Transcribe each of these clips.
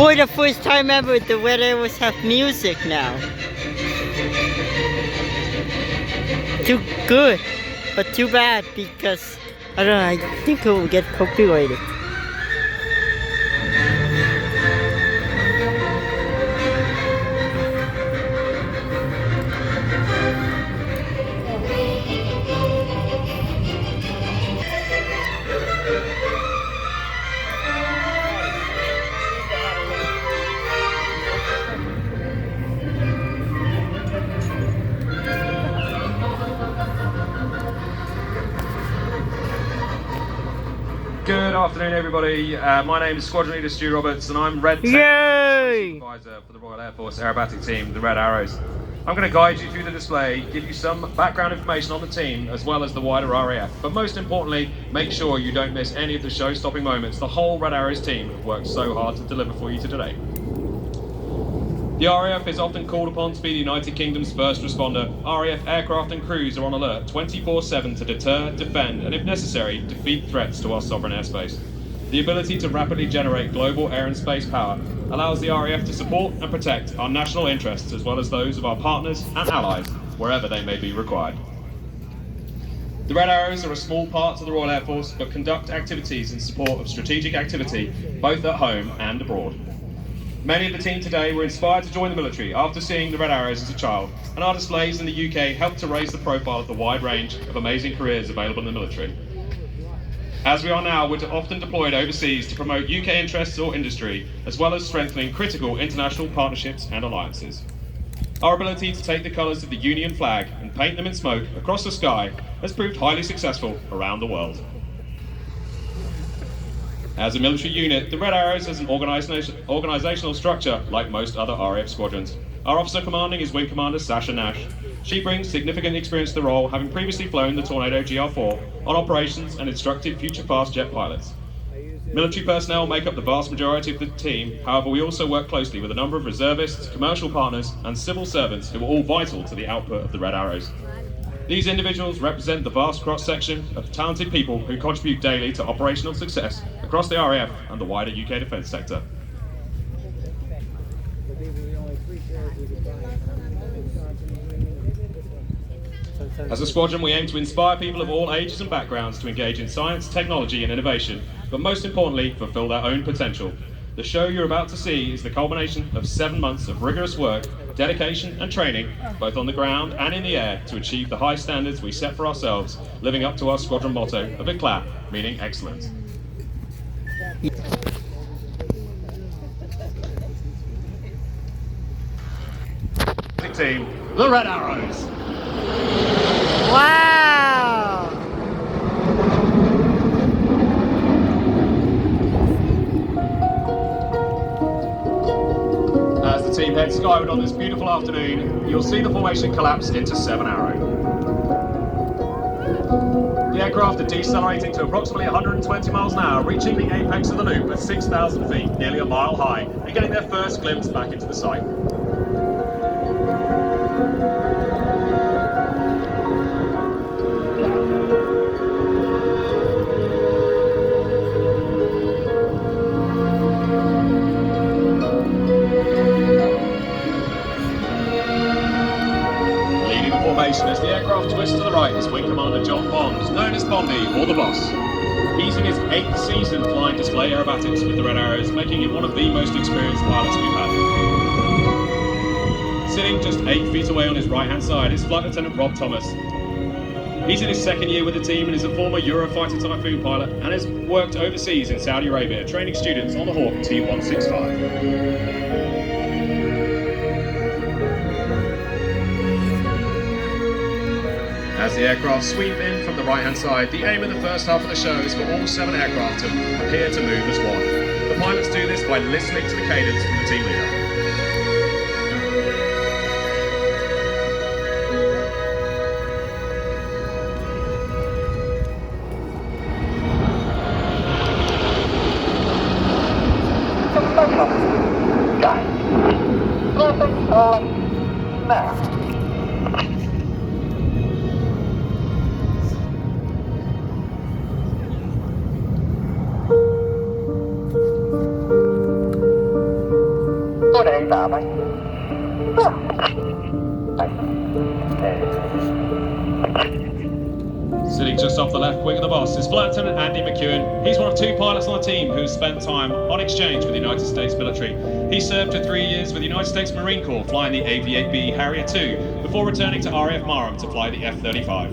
For the first time ever, the Red Arrows have music now. Too good, but too bad because, I don't know, I think it will get copyrighted. Good afternoon, everybody. My name is Squadron Leader Stu Roberts, and I'm Red Supervisor for the Royal Air Force Aerobatic Team, the Red Arrows. I'm going to guide you through the display, give you some background information on the team, as well as the wider RAF. But most importantly, make sure you don't miss any of the show-stopping moments the whole Red Arrows team have worked so hard to deliver for you today. The RAF is often called upon to be the United Kingdom's first responder. RAF aircraft and crews are on alert 24/7 to deter, defend, and if necessary, defeat threats to our sovereign airspace. The ability to rapidly generate global air and space power allows the RAF to support and protect our national interests as well as those of our partners and allies, wherever they may be required. The Red Arrows are a small part of the Royal Air Force, but conduct activities in support of strategic activity, both at home and abroad. Many of the team today were inspired to join the military after seeing the Red Arrows as a child, and our displays in the UK helped to raise the profile of the wide range of amazing careers available in the military. As we are now, we're often deployed overseas to promote UK interests or industry, as well as strengthening critical international partnerships and alliances. Our ability to take the colours of the Union flag and paint them in smoke across the sky has proved highly successful around the world. As a military unit, the Red Arrows has an organisational structure like most other RAF squadrons. Our officer commanding is Wing Commander Sasha Nash. She brings significant experience to the role, having previously flown the Tornado GR4 on operations and instructed future fast jet pilots. Military personnel make up the vast majority of the team, however we also work closely with a number of reservists, commercial partners and civil servants who are all vital to the output of the Red Arrows. These individuals represent the vast cross-section of talented people who contribute daily to operational success across the RAF and the wider UK defence sector. As a squadron, we aim to inspire people of all ages and backgrounds to engage in science, technology and innovation, but most importantly, fulfil their own potential. The show you're about to see is the culmination of 7 months of rigorous work, dedication and training, both on the ground and in the air, to achieve the high standards we set for ourselves, living up to our squadron motto of ECLAT, meaning excellence. Team, the Red Arrows. Wow! As the team heads skyward on this beautiful afternoon, you'll see the formation collapse into 7 Arrow. The aircraft are decelerating to approximately 120 miles an hour, reaching the apex of the loop at 6,000 feet, nearly a mile high, and getting their first glimpse back into the site. formation as the aircraft twists to the right is Wing Commander John Bond, known as Bondy or the Boss. He's in his 8th season flying display aerobatics with the Red Arrows, making him one of the most experienced pilots we've had. Sitting just 8 feet away on his right-hand side is Flight Lieutenant Rob Thomas. He's in his 2nd year with the team and is a former Eurofighter Typhoon pilot and has worked overseas in Saudi Arabia, training students on the HAUK T-165. As the aircraft sweep in from the right-hand side, the aim of the first half of the show is for all 7 aircraft to appear to move as one. The pilots do this by listening to the cadence from the team leader. Sitting just off the left wing of the Boss is Flight Lieutenant Andy McCewen. He's one of 2 pilots on the team who has spent time on exchange with the United States military. He served for 3 years with the United States Marine Corps flying the AV-8B Harrier II before returning to RAF Marham to fly the F-35.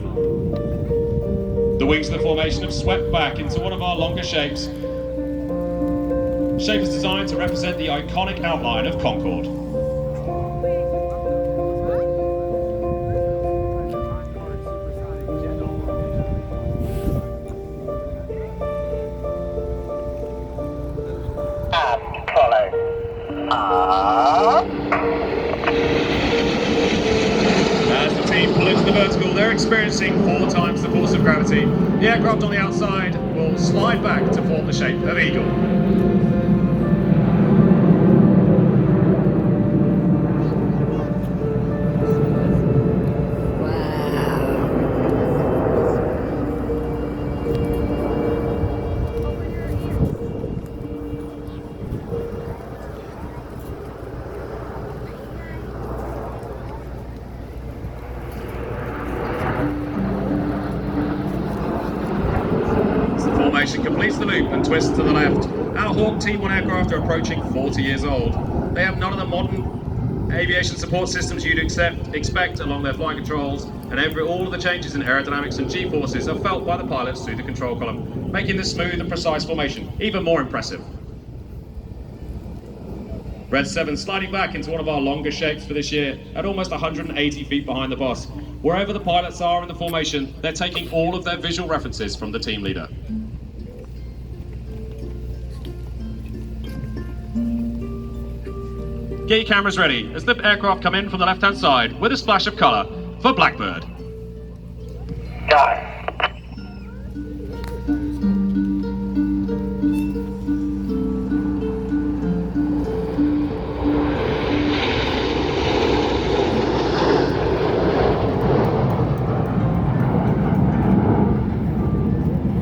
The wings of the formation have swept back into one of our longer shapes. Shape is designed to represent the iconic outline of Concorde. As the team pull into the vertical, they're experiencing 4 times the force of gravity. The aircraft on the outside will slide back to form the shape of Eagle. Completes the loop and twists to the left. Our HAUK T1 aircraft are approaching 40 years old. They have none of the modern aviation support systems you'd expect along their flight controls, and all of the changes in aerodynamics and G-forces are felt by the pilots through the control column, making this smooth and precise formation even more impressive. Red 7 sliding back into one of our longer shapes for this year at almost 180 feet behind the Boss. Wherever the pilots are in the formation, they're taking all of their visual references from the team leader. Get your cameras ready as the aircraft come in from the left-hand side with a splash of colour for Blackbird. Go.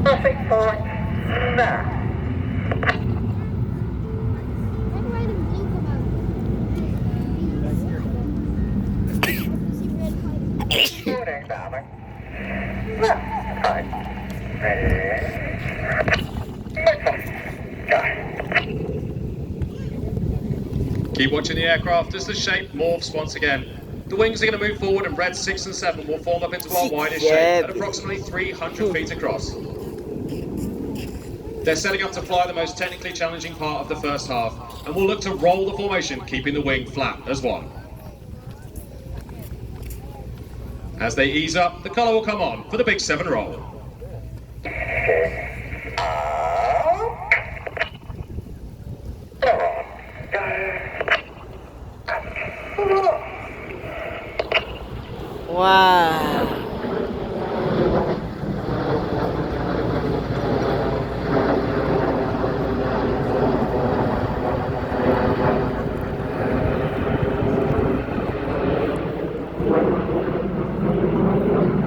Perfect point now. Keep watching the aircraft as the shape morphs once again. The wings are going to move forward and Red 6 and 7 will form up into our widest shape at approximately 300 feet across. They're setting up to fly the most technically challenging part of the first half and will look to roll the formation, keeping the wing flat as one. As they ease up, the colour will come on for the big 7 roll. Wow.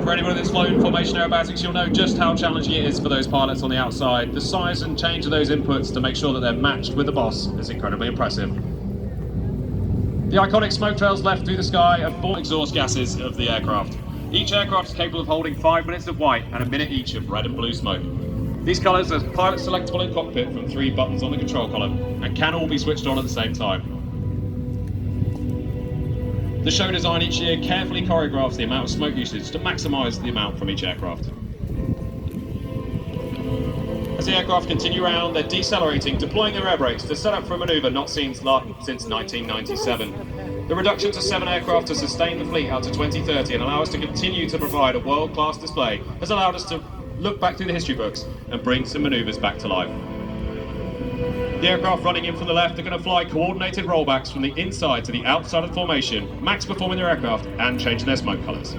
For anyone that's flown in formation aerobatics, you'll know just how challenging it is for those pilots on the outside. The size and change of those inputs to make sure that they're matched with the Boss is incredibly impressive. The iconic smoke trails left through the sky are form exhaust gases of the aircraft. Each aircraft is capable of holding 5 minutes of white and a minute each of red and blue smoke. These colours are pilot selectable in cockpit from 3 buttons on the control column and can all be switched on at the same time. The show design each year carefully choreographs the amount of smoke usage to maximise the amount from each aircraft. As the aircraft continue around, they're decelerating, deploying their air brakes to set up for a manoeuvre not seen since 1997. The reduction to 7 aircraft to sustain the fleet out to 2030 and allow us to continue to provide a world-class display has allowed us to look back through the history books and bring some manoeuvres back to life. The aircraft running in from the left are going to fly coordinated rollbacks from the inside to the outside of the formation, max performing their aircraft and changing their smoke colours.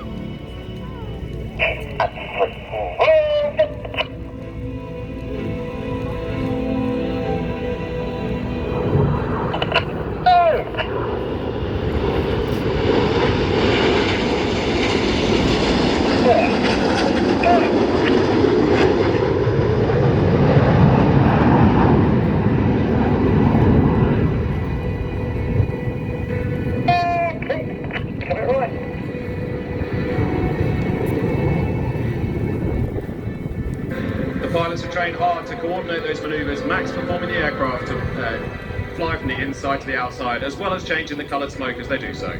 The pilots have trained hard to coordinate those manoeuvres, max performing the aircraft to fly from the inside to the outside, as well as changing the coloured smoke as they do so.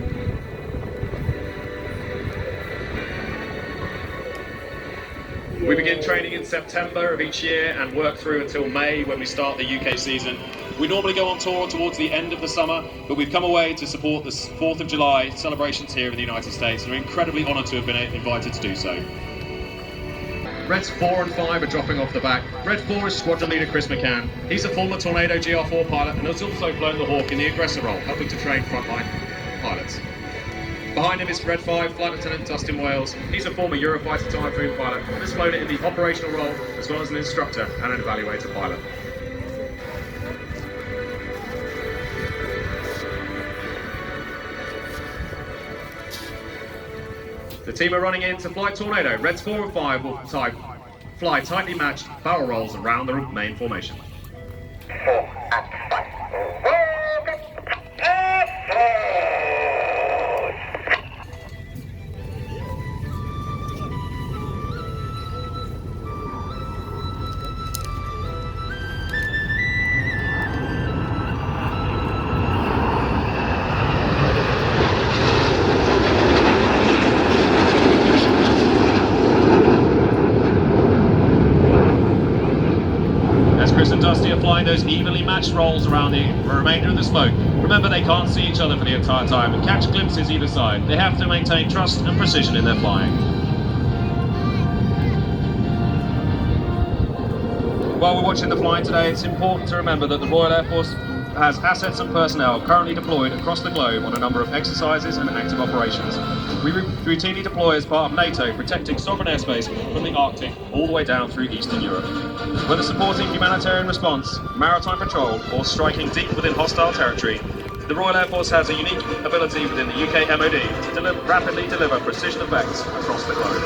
We begin training in September of each year and work through until May when we start the UK season. We normally go on tour towards the end of the summer, but we've come away to support the 4th of July celebrations here in the United States and we're incredibly honoured to have been invited to do so. Reds 4 and 5 are dropping off the back. Red 4 is Squadron Leader Chris McCann. He's a former Tornado GR4 pilot and has also flown the HAUK in the aggressor role, helping to train frontline pilots. Behind him is Red 5 Flight Lieutenant Dustin Wales. He's a former Eurofighter Typhoon pilot and has flown it in the operational role as well as an instructor and an evaluator pilot. The team are running in to fly Tornado. Reds 4 and 5 will fly tightly matched barrel rolls around the main formation. Chris and Dusty are flying those evenly matched rolls around the remainder of the smoke. Remember, they can't see each other for the entire time and catch glimpses either side. They have to maintain trust and precision in their flying. While we're watching the flying today, it's important to remember that the Royal Air Force has assets and personnel currently deployed across the globe on a number of exercises and active operations. We routinely deploy as part of NATO, protecting sovereign airspace from the Arctic all the way down through Eastern Europe. Whether supporting humanitarian response, maritime patrol, or striking deep within hostile territory, the Royal Air Force has a unique ability within the UK MOD to rapidly deliver precision effects across the globe.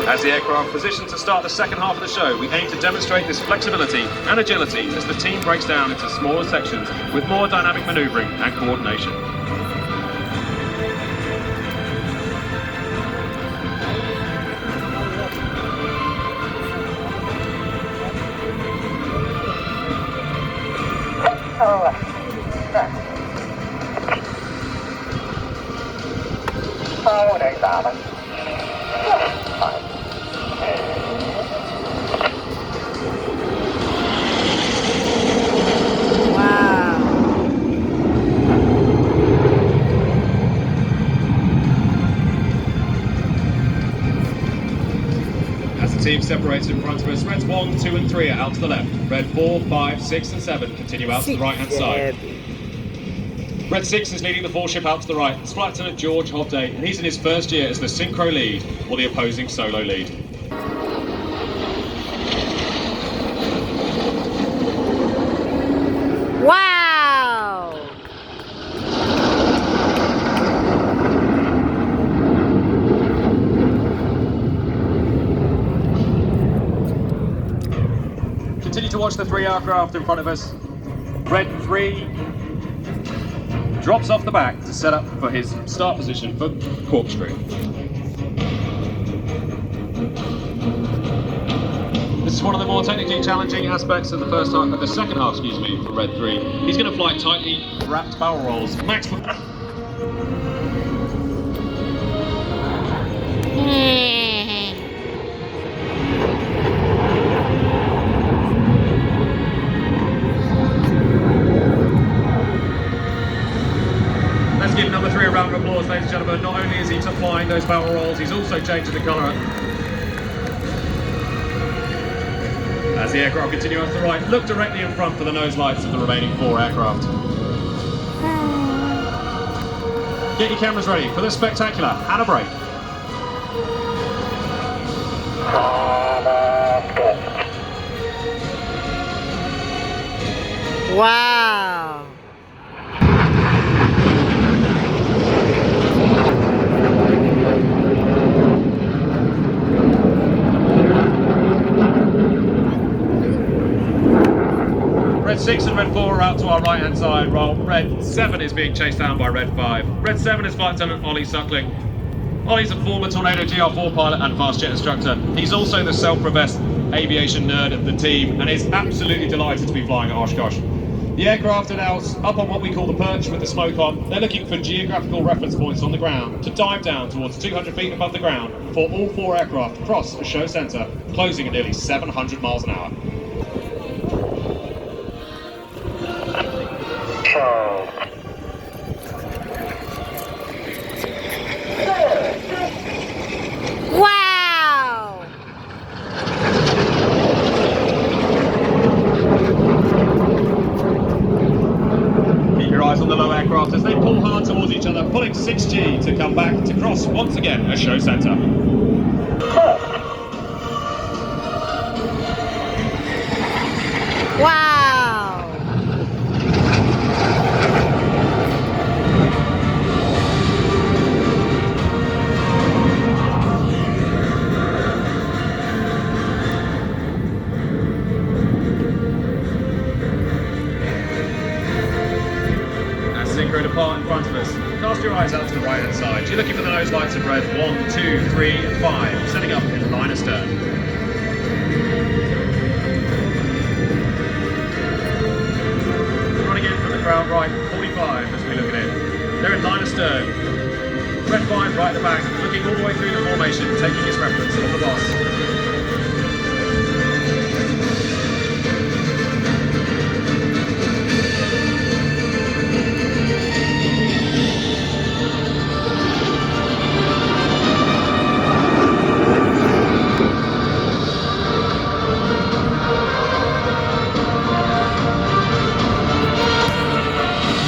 As the aircraft positions to start the second half of the show, we aim to demonstrate this flexibility and agility as the team breaks down into smaller sections with more dynamic manoeuvring and coordination. Team separates in front of us. Reds 1, 2 and 3 are out to the left. Red 4, 5, 6 and 7 continue out to the right hand side. Red 6 is leading the 4-ship out to the right. It's Flight Lieutenant George Hobday and he's in his first year as the synchro lead or the opposing solo lead. Wow! Continue to watch the 3 aircraft in front of us. Red 3 drops off the back to set up for his start position for corkscrew. This is one of the more technically challenging aspects of the second half, excuse me, for Red 3. He's going to fly tightly wrapped barrel rolls. Max. Let's give number 3 a round of applause, ladies and gentlemen. Not only is he flying those barrel rolls, he's also changing the colour. As the aircraft continue off to the right, look directly in front for the nose lights of the remaining 4 aircraft. Get your cameras ready for the spectacular and a break. Wow! Red 6 and Red 4 are out to our right hand side, while Red 7 is being chased down by Red 5. Red 7 is Flight Lieutenant Ollie Suckling. Ollie's a former Tornado GR4 pilot and fast jet instructor. He's also the self-professed aviation nerd of the team and is absolutely delighted to be flying at Oshkosh. The aircraft are now up on what we call the perch with the smoke on. They're looking for geographical reference points on the ground to dive down towards 200 feet above the ground before all 4 aircraft cross a show centre, closing at nearly 700 miles an hour. Wow! Keep your eyes on the low aircraft as they pull hard towards each other, pulling 6G to come back to cross once again a show centre. Wow! Synchro depart in front of us. Cast your eyes out to the right hand side. You're looking for the nose lights of Red 1, 2, 3 and 5, setting up in line astern. Running in from the crowd right, 45 as we look at it. They're in line astern. Red 5 right at the back, looking all the way through the formation, taking his reference on the boss.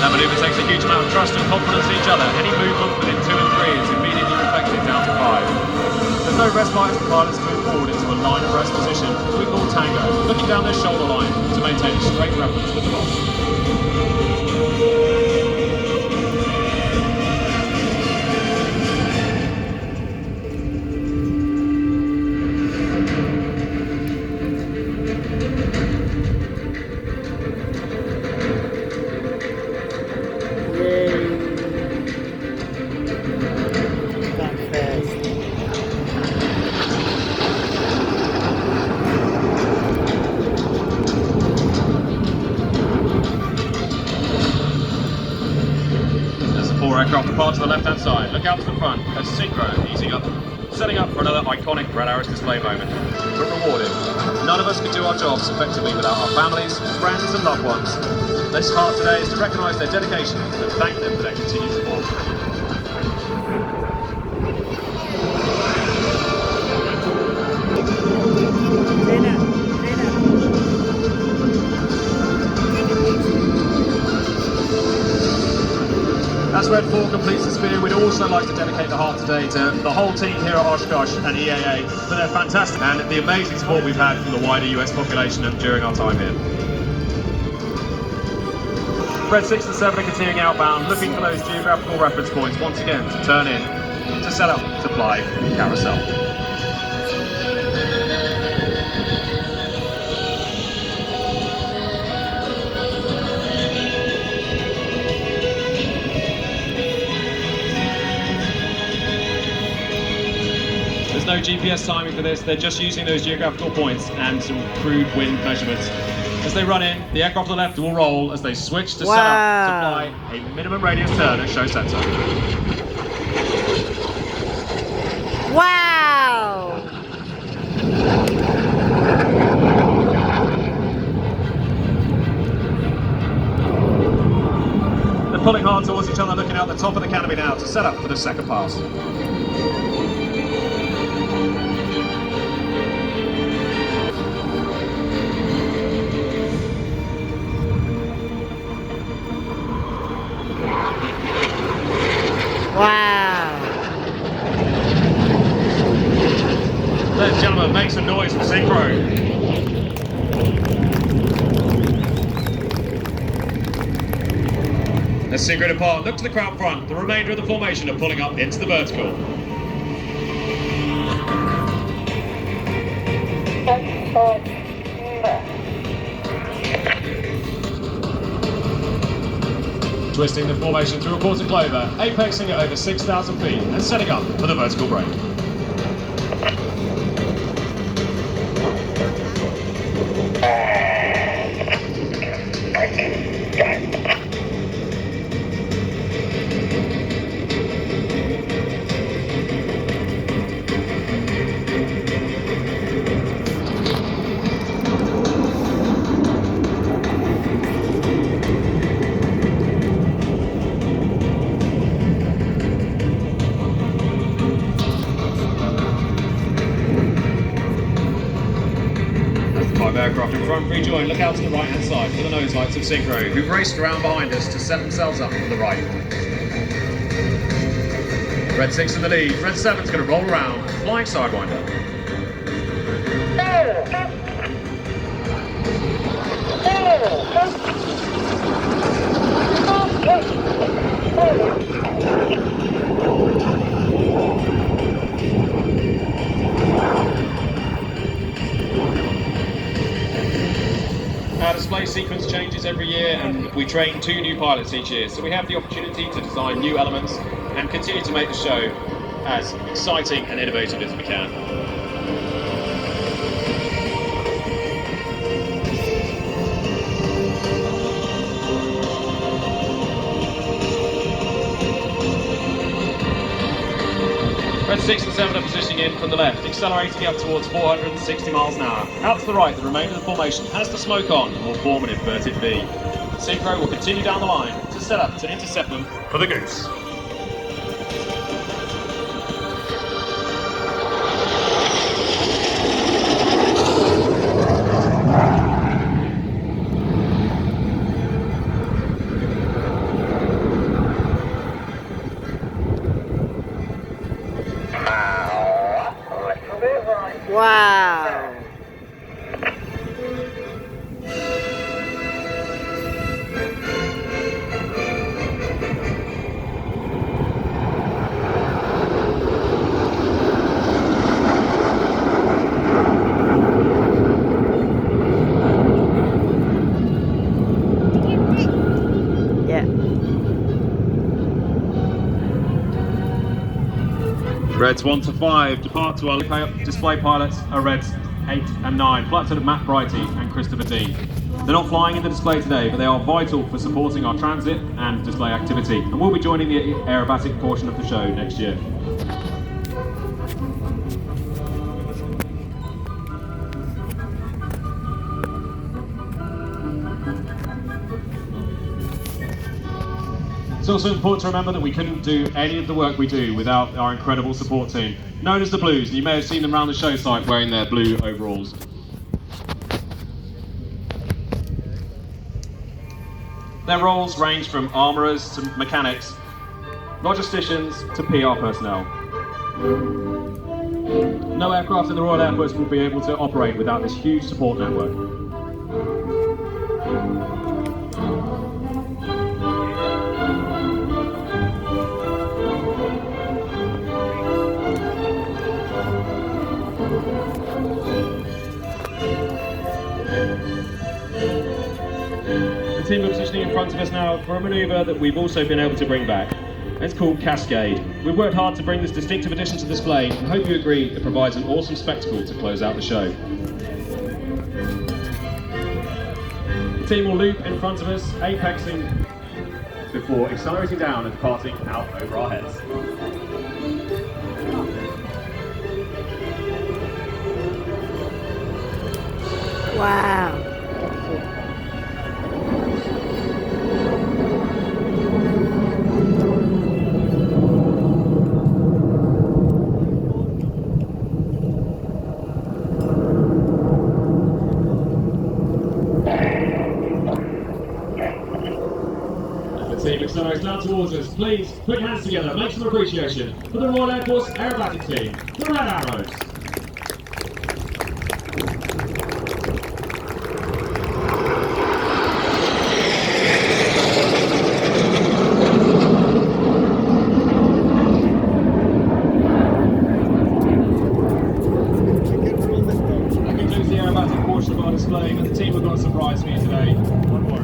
That manoeuvre takes a huge amount of trust and confidence in each other. Any movement within 2 and 3 is immediately reflected down to 5. There's no respite as the pilots move forward into a line of rest position, which we call tango, looking down their shoulder line to maintain a straight reference with the boss. Aircraft depart to the left-hand side. Look out to the front as Synchro easing up, setting up for another iconic Red Arrows display moment. But rewarded. None of us could do our jobs effectively without our families, friends and loved ones. This part today is to recognise their dedication and thank them for their continued support. As Red 4 completes the sphere, we'd also like to dedicate the heart today to the whole team here at Oshkosh and EAA for their fantastic and the amazing support we've had from the wider US population during our time here. Red 6 and 7 are continuing outbound, looking for those geographical reference points once again to turn in, to set up, to fly carousel. no GPS timing for this, they're just using those geographical points and some crude wind measurements. As they run in, the aircraft on the left will roll as they switch to set up to fly a minimum radius turn at show center. Wow! They're pulling hard towards each other, looking out the top of the canopy now to set up for the second pass. Wow! Ladies and gentlemen, make some noise for synchro. As synchro depart, look to the crowd front. The remainder of the formation are pulling up into the vertical. Twisting the formation through a quarter clover, apexing at over 6,000 feet and setting up for the vertical break. Aircraft in front rejoin, look out to the right hand side for the nose lights of Synchro, who've raced around behind us to set themselves up for the right. Red 6 in the lead, Red 7's going to roll around, flying Sidewinder. Our display sequence changes every year and we train 2 new pilots each year, so we have the opportunity to design new elements and continue to make the show as exciting and innovative as we can. Red 6 and 7 are positioning in from the left, accelerating up towards 460 miles an hour. Out to the right, the remainder of the formation has the smoke on and will form an inverted V. Synchro will continue down the line to set up to intercept them for the Goose. Wow! Yeah. Reds 1 to 5 depart to our display pilots are Reds 8 and 9, flight attendant Matt BRYGTHY and Christopher Dean. They're not flying in the display today, but they are vital for supporting our transit and display activity, and will be joining the aerobatic portion of the show next year. It's also important to remember that we couldn't do any of the work we do without our incredible support team, known as the Blues. You may have seen them around the show site wearing their blue overalls. Their roles range from armourers to mechanics, logisticians to PR personnel. No aircraft in the Royal Air Force will be able to operate without this huge support network. The team are positioning in front of us now for a manoeuvre that we've also been able to bring back. It's called Cascade. We've worked hard to bring this distinctive addition to display and hope you agree it provides an awesome spectacle to close out the show. The team will loop in front of us, apexing before accelerating down and departing out over our heads. Wow. Team accelerates down towards us. Please put your hands together, make some appreciation for the Royal Air Force Aerobatic Team, the Red Arrows. That concludes the aerobatic portion of our display, but the team have got a surprise for you today.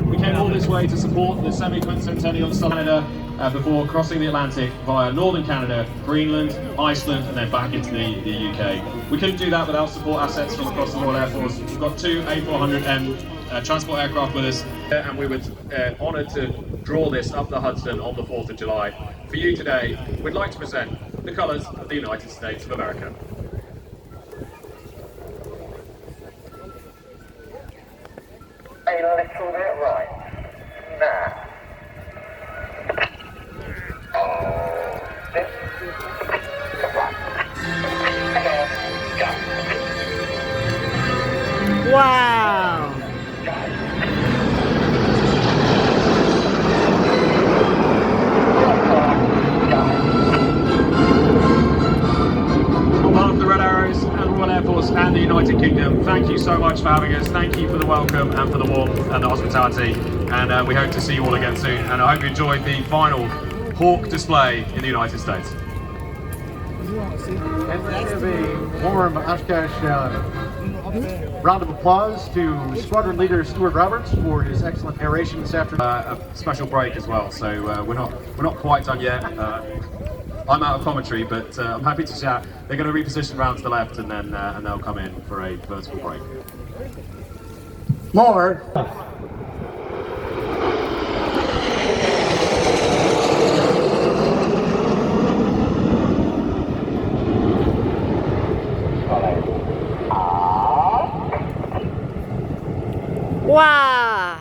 We came all this way to support the semi-quincentennial Canada before crossing the Atlantic via northern Canada, Greenland, Iceland, and then back into the UK. We couldn't do that without support assets from across the Royal Air Force. We've got two A400M transport aircraft with us, and we were honoured to draw this up the Hudson on the 4th of July. For you today, we'd like to present the colours of the United States of America. A little bit right. Now. This. Come on. Go. Wow. On behalf of the Red Arrows and the Royal Air Force and the United Kingdom, thank you so much for having us. Thank you for the welcome and for the warmth and the hospitality. And we hope to see you all again soon. And I hope you enjoyed the final HAUK display in the United States. And let's give a warm Oshkosh round of applause to Squadron Leader Stuart Roberts for his excellent narration this afternoon. A special break as well, so we're not quite done yet. I'm out of commentary, but I'm happy to chat. They're going to reposition round to the left, and then and they'll come in for a vertical break. More. Wow.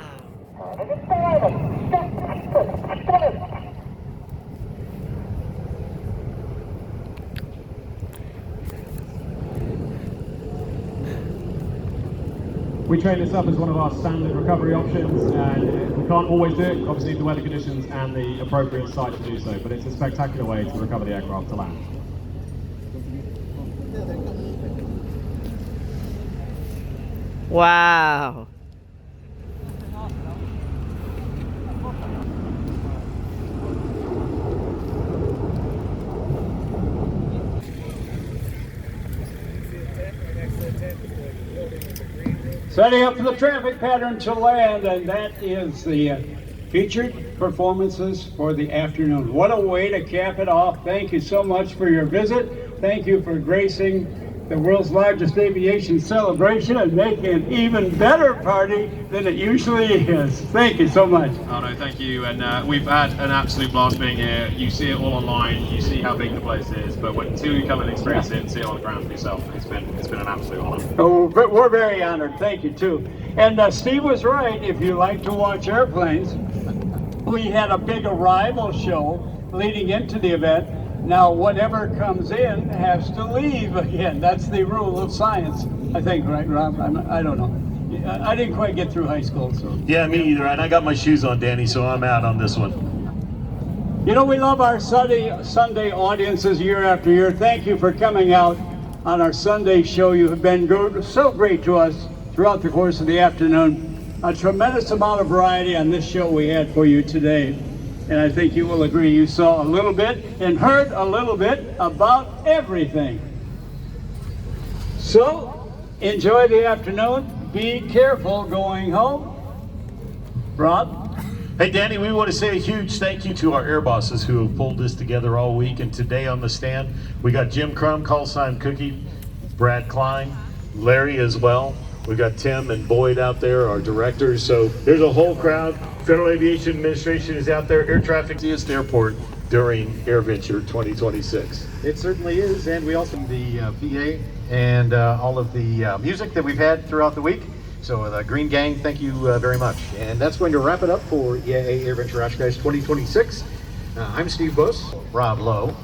We train this up as one of our standard recovery options, and we can't always do it, obviously the weather conditions and the appropriate site to do so, but it's a spectacular way to recover the aircraft to land. Wow. Setting up for the traffic pattern to land, and that is the featured performances for the afternoon. What a way to cap it off. Thank you so much for your visit. Thank you for gracing the world's largest aviation celebration and making an even better party than it usually is. Thank you so much. Oh no, thank you, and we've had an absolute blast being here. You see it all online, you see how big the place is, but until you come and experience it and see it on the ground for yourself, it's been an absolute honor. Oh, but we're very honored. Thank you too. And Steve was right. If you like to watch airplanes, we had a big arrival show leading into the event. Now, whatever comes in has to leave again. That's the rule of science, I think, right, Rob? I don't know. I didn't quite get through high school, so. Yeah, me either. And I got my shoes on, Danny, so I'm out on this one. You know, we love our Sunday audiences year after year. Thank you for coming out on our Sunday show. You have been so great to us throughout the course of the afternoon. A tremendous amount of variety on this show we had for you today. And I think you will agree, you saw a little bit and heard a little bit about everything. So, enjoy the afternoon. Be careful going home. Rob? Hey, Danny, we want to say a huge thank you to our air bosses who have pulled this together all week. And today on the stand, we got Jim Crum, call sign Cookie, Brad Klein, Larry as well. We got Tim and Boyd out there, our directors. So there's a whole crowd. Federal Aviation Administration is out there. Air traffic is the airport during Airventure 2026. It certainly is, and we also the PA and all of the music that we've had throughout the week. So the Green Gang, thank you very much. And that's going to wrap it up for EAA Airventure Oshkosh 2026. I'm Steve Buss, Rob Lowe,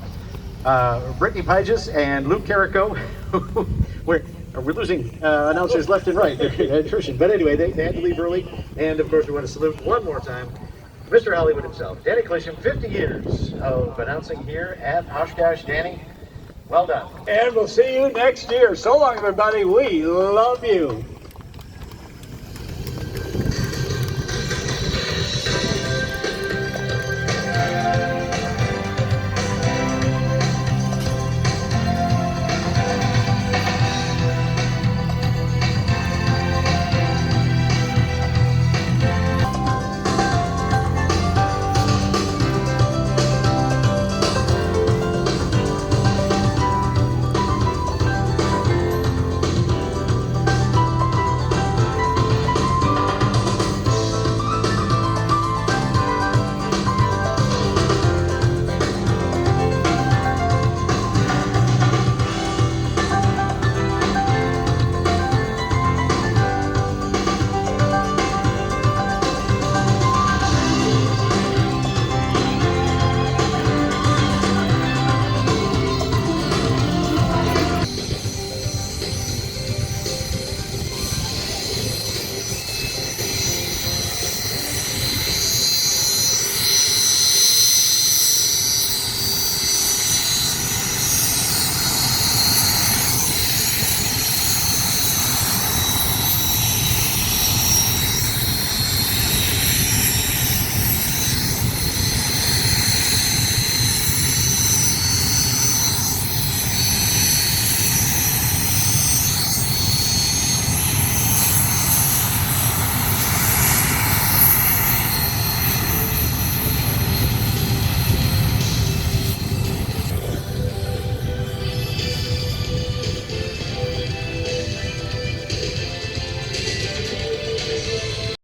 Brittany Pygis, and Luke Carrico. We're losing announcers left and right, attrition. But anyway, they had to leave early. And of course, we want to salute one more time Mr. Hollywood himself, Danny Clisham, 50 years of announcing here at Oshkosh. Danny, well done. And we'll see you next year. So long, everybody. We love you.